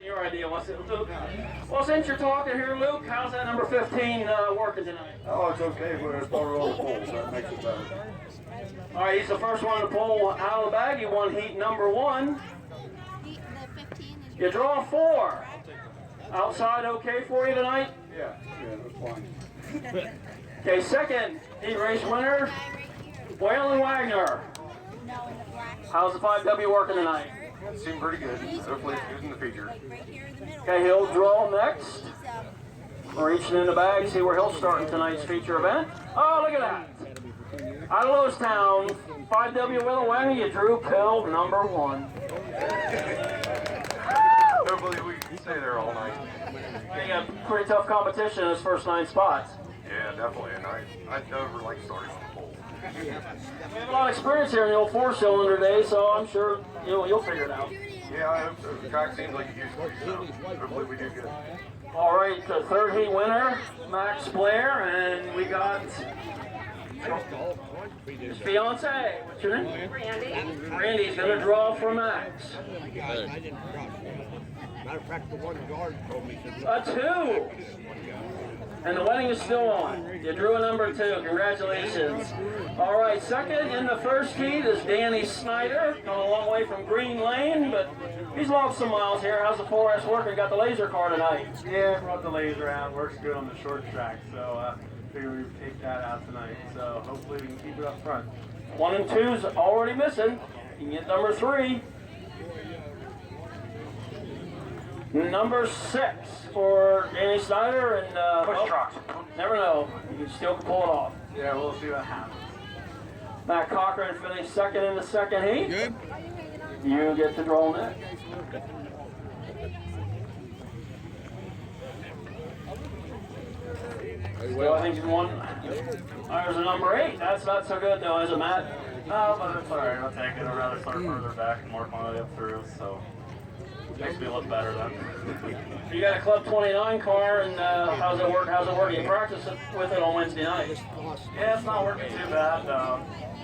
Your idea, what's it, Luke? Well, since you're talking here, Luke, how's that number 15 working tonight? Oh, it's okay, but it's started on the pole, so that makes it better. All right, he's the first one to pull out of the bag. He won heat number 1. You draw 4. Outside okay for you tonight? Yeah, that's fine. Okay, second heat race winner, Waylon Wagner. How's the 5W working tonight? It seemed pretty good. Hopefully it's good in the future. Okay, he'll draw next. Reaching in the bag, see where he'll start in tonight's feature event. Oh, look at that. Out of Lewistown, 5W Waylon Wagner, you drew pill number 1. Hopefully we can stay there all night. You got pretty tough competition in his first 9 spots. Yeah, definitely. And I never like starting on the pole. We have a lot of experience here in the old 4-cylinder days, so I'm sure you'll figure it out. Yeah, I hope so. The track seems like it used to, so hopefully we do good. All right, the third heat winner, Max Blair, and we got his fiance. What's your name? Randy. Randy's going to draw for Max. Matter of fact, the one guard told me. A 2. And the wedding is still on. You drew a number 2. Congratulations. All right, second in the first heat is Danny Snyder. Come a long way from Green Lane, but he's lost some miles here. How's the 4S working? Got the laser car tonight. Yeah, brought the laser out. Works good on the short track, so figured we would take that out tonight. So hopefully we can keep it up front. 1 and 2's already missing. You can get number 3. Number 6 for Danny Snyder, and Push trucks. Never know. You can still pull it off. Yeah, we'll see what happens. Matt Cochran finished second in the second heat. Good. You get to draw next. Well, I think you won. There's a number 8. That's not so good though, is it, Matt? No, but it's alright. I'll take it. I'd rather start further back and work my way up through, so makes me look better then. You got a Club 29 car, and how's it work? How's it working? You practice with it on Wednesday night. Yeah, it's not working too bad.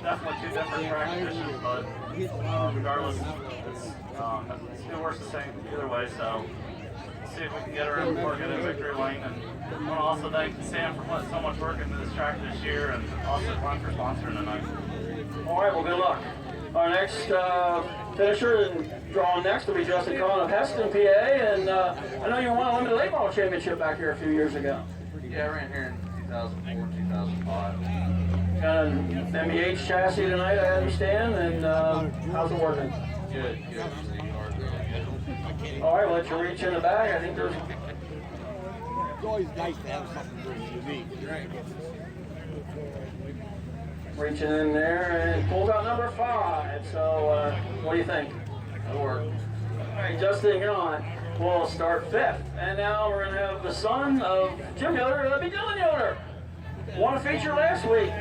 Definitely 2 different track conditions, but regardless, it works the same either way. So we'll see if we can get her in before getting victory lane. And I want to also thank Sam for putting so much work into this track this year, and also Glenn for sponsoring tonight. All right, well, good luck. Our next finisher and drawing next will be Justin Cohen of Heston, PA, and I know you won a limited late model championship back here a few years ago. Yeah, I ran here in 2004, 2005. Got an MBH chassis tonight, I understand, and how's it working? Good. All right, we'll let you reach in the bag. I think there's... It's always nice to have something really unique. Reaching in there and pulls out number 5. So, what do you think? That'll work. All right, Justin, get on. We'll start 5th. And now we're going to have the son of Jim Yoder, that'd be Dylan Yoder. Won a feature last week.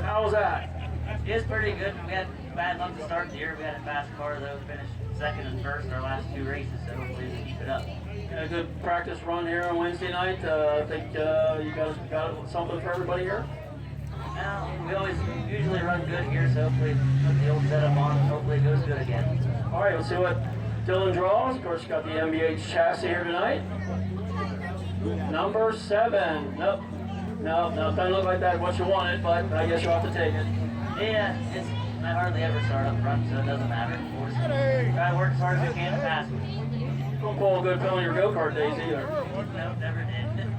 How was that? It's pretty good. We had bad luck to start the year. We had a fast car though, finished second and first our last 2 races, so hopefully we keep it up. A good practice run here on Wednesday night. I think you guys got something for everybody here. Now, we always usually run good here, so hopefully put the old setup on and hopefully it goes good again. All right, let's see what Dylan draws. Of course, you got the MBH chassis here tonight. Number 7. Nope. No, doesn't look like that what you wanted, but I guess you'll have to take it. Yeah, I hardly ever start up front, so it doesn't matter. Try to work as hard as we can to pass me. Don't pull a good pill in your go-kart days either. No, never did.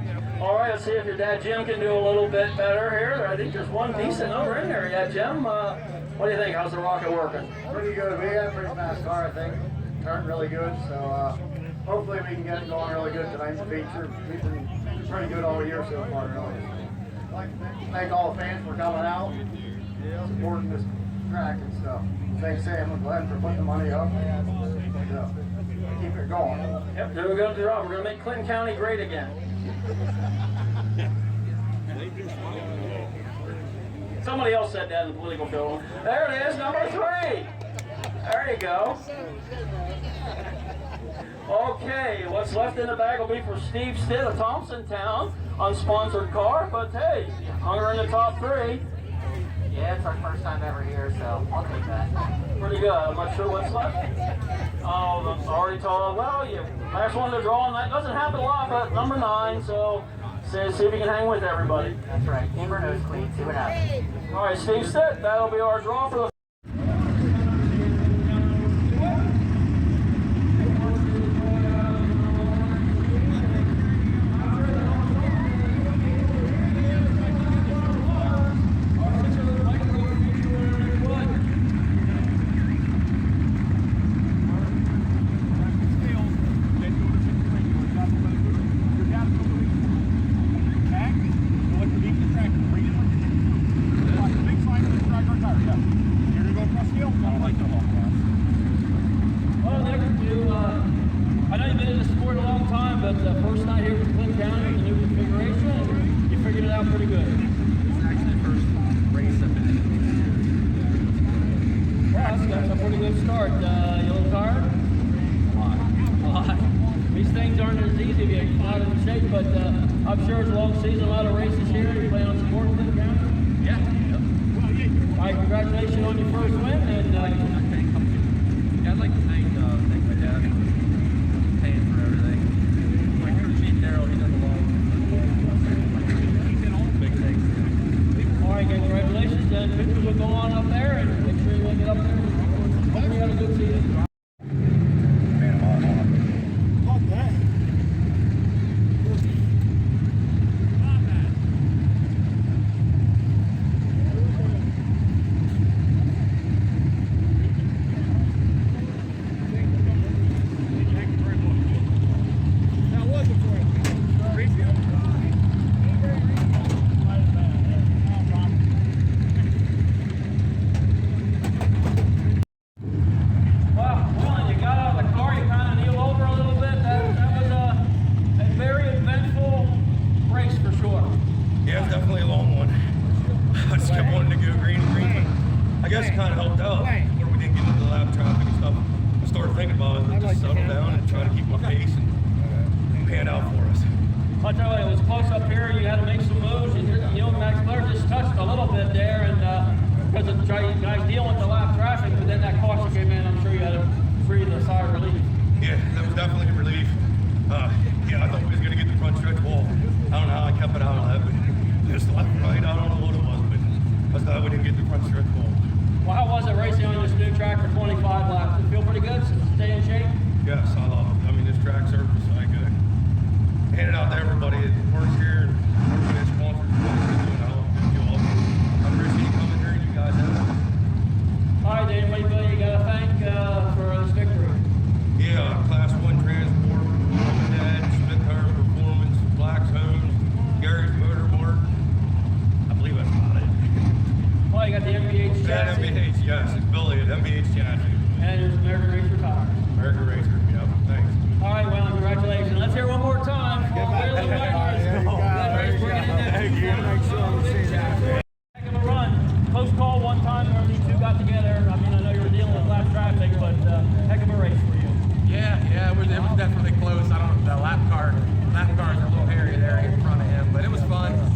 All right, let's see if your dad Jim can do a little bit better here. I think there's one decent number in there. Yeah, Jim, what do you think? How's the rocket working? Pretty good. We had a pretty fast car, I think. Turned really good, so hopefully we can get it going really good tonight's feature. We've been pretty good all year so far, really. I'd like to thank all the fans for coming out, supporting this track and stuff. Thanks Sam and Glenn for putting the money up. Keep it going. Yep, we're going to do it. We're going to make Clinton County great again. Somebody else said that in the political field. There it is, number 3. There you go. Okay, what's left in the bag will be for Steve Stitt of Thompsontown, unsponsored car, but hey, hung her in the top 3. Yeah, it's our first time ever here, so I'll take that. Pretty good. I'm not sure what's left. Oh, I'm sorry, Todd. Well, you last one to draw, and that doesn't happen a lot, but number 9, so see if you can hang with everybody. That's right. Keep our nose clean. See what happens. All right, Steve, sit. That'll be our draw for the I'm sure it's a long season, a lot of races here. You plan on supporting them, County? Yeah. Yep. All right, congratulations on your first win. And I'd like to thank my dad for paying for everything. My crew chief Daryl, he does a lot. He's in all the big things. all right, congratulations. And pictures will go on up there, and make sure you make it up there. Hopefully you have a good season. I guess it kind of helped out where we didn't get into the lap traffic and stuff. I started thinking about it and just settle down and try to keep my pace and pan out for us. I'll tell you, it was close up here. You had to make some moves. And, Max Blair just touched a little bit there, and because of you guys dealing with the lap traffic, but then that caution came in. I'm sure you had to breathe a sigh of relief. Yeah, that was definitely a relief. I thought we was going to get the front stretch wall. I don't know how I kept it out of that, but just left and right. I don't know what it was, but I was glad we didn't get the front stretch wall. Well, how was it racing on this new track for 25 laps? Did it feel pretty good? Stay in shape? Yes, I love it. I mean, this track surface is so good. Hand it out to everybody that works here and everybody that sponsors what it's doing. I love you all. I appreciate you coming here and you guys have it. All right, anybody you got to thank for this victory? Yeah, Class 1 Transport, Mom and Dad, Smith Tire Performance, Black's Homes, Gary's Motor Mart. I believe that's about it. Well, you got the MBH chassis. MBH, yes, it's Billy at MBH chassis. And there's American Racer Tires. American Racer, yeah, thanks. All right, well, congratulations. Let's hear one more time. Thank you. Make sure we see that. Heck of a run. Close call one time where these two got together. I mean, I know you were dealing with lap traffic, but heck of a race for you. Yeah, it was definitely close. I don't know, the lap cars are a little hairy there in front of him, but it was fun. It was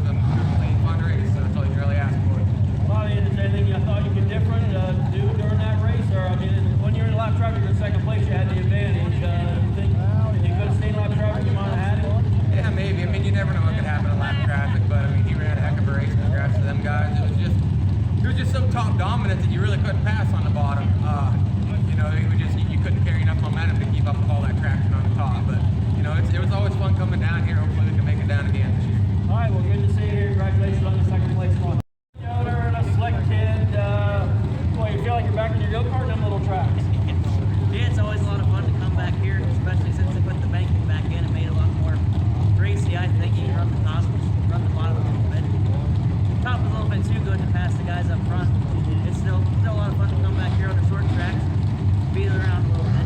a clean, fun race, so that's all you can really ask for. Well, is there anything you thought you could different do during that race? Or, I mean, when you're in lap traffic in second place, you had the advantage. You think if you could have stayed in lap traffic, you might have had it? Yeah, maybe. I mean, you never know what could happen in lap traffic, but I mean, he ran a heck of a race. Congrats to them guys. It was just so top dominant that you really couldn't pass on the bottom. You couldn't carry enough momentum to keep up with all that traction on the top. But it was always fun coming down here. Hopefully we can make it down again this year. All right, well, good to see you here. Congratulations on the second place run. Yoder and a slick kid. Boy, you feel like you're back in your go-kart in them little tracks. Yeah, it's always a lot of fun to come back here, especially since they put the banking back in and made it a lot more racy. I think you run the top, run the bottom a little bit. Top was a little bit too good to pass the guys up front. It's still a lot of fun to come back here on the short tracks, beat it around a little bit.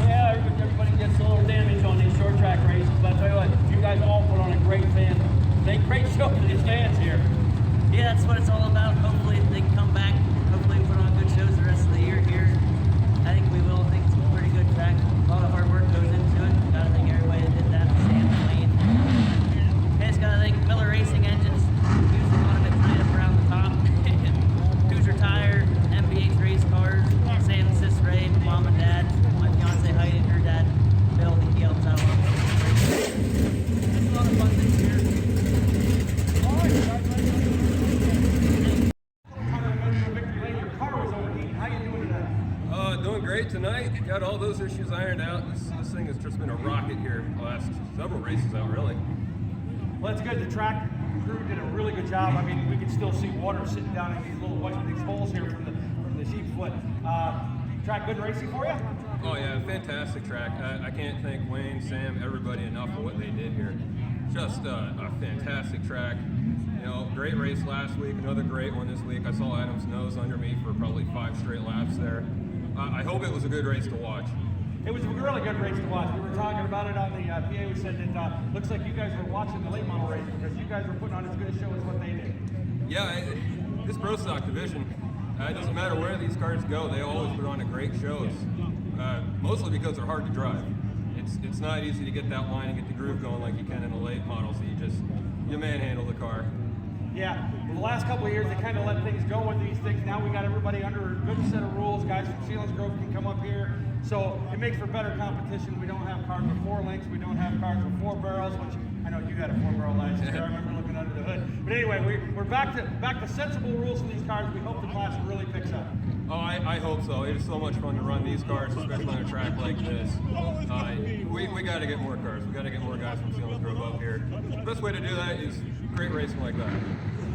Yeah, everybody gets a little damage on these short track races, but I tell you what, you guys all put on a great show for these fans here. Yeah, that's what it's all about. Hopefully they can come back. Hopefully we put on good shows the rest of the year here. I think we will. I think it's a pretty good track. A lot of hard work goes into it. Gotta thank everybody that did that. Sam and Lane. And it's gotta thank Miller Racing Engines. Used a lot of it tied up around the top. great tonight. Got all those issues ironed out. This thing has just been a rocket here the last several races out, really. Well, that's good. The track crew did a really good job. I mean, we can still see water sitting down in these little these holes here from the sheep's foot. Track good racing for you? Oh yeah, fantastic track. I can't thank Wayne, Sam, everybody enough for what they did here. Just a fantastic track. You know, great race last week, another great one this week. I saw Adam's nose under me for probably 5 straight laps there. I hope it was a good race to watch. It was a really good race to watch. We were talking about it on the PA. We said that looks like you guys were watching the late model race because you guys were putting on as good a show as what they did. Yeah, this Pro Stock division, it doesn't matter where these cars go, they always put on a great shows. Mostly because they're hard to drive. It's not easy to get that line and get the groove going like you can in a late model, so you manhandle the car. Yeah, well, the last couple of years they kind of let things go with these things. Now we got everybody under a good set of rules. Guys from Selinsgrove can come up here, so it makes for better competition. We don't have cars with 4 links. We don't have cars with 4 barrels, which I know you had a 4 barrel last year. I remember looking under the hood. But anyway, we're back to sensible rules for these cars. We hope the class really picks up. Oh, I hope so. It is so much fun to run these cars, especially on a track like this. We got to get more cars. We got to get more guys from Selinsgrove up here. The best way to do that is great racing like that.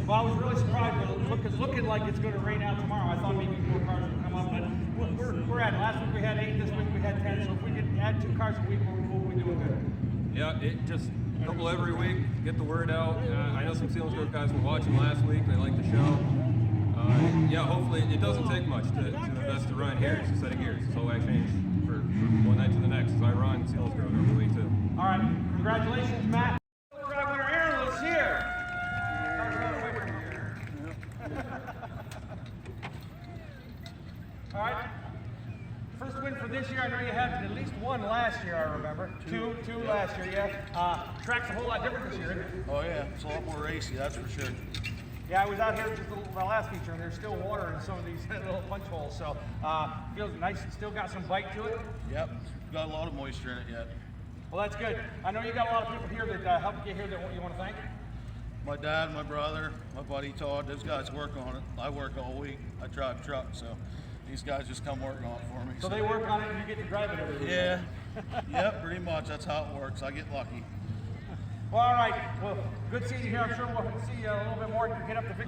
Well, I was really surprised. Looking like it's going to rain out tomorrow. I thought maybe more cars would come up, but we're at it. Last week we had 8. This week we had 10. So if we could add 2 cars a week, we'll be doing good. Yeah, it just a couple every week. Get the word out. I know some Selinsgrove guys were watching last week. They like the show. Yeah, hopefully it doesn't take much to invest to run here. It's a set of gears. So I change from one night to the next as I run Selinsgrove every week too. All right, congratulations, Matt. Drive winner Aaron is here. All right. First win for this year. I know you had at least 1 last year, I remember. Two last year, yeah. Track's a whole lot different this year, isn't it? Oh yeah, it's a lot more racy, that's for sure. Yeah, I was out here just the last feature, and there's still water in some of these little punch holes, so feels nice. Still got some bite to it. Yep, got a lot of moisture in it yet. Well, that's good. I know you got a lot of people here that helped get here that you want to thank. My dad, my brother, my buddy Todd, those guys work on it. I work all week. I drive truck, so these guys just come working on it for me. So they work on it and you get to drive it every week. Yeah, yep, pretty much. That's how it works. I get lucky. Well, all right. Well, good seeing you here. I'm sure we'll see you a little bit more to get up to victory.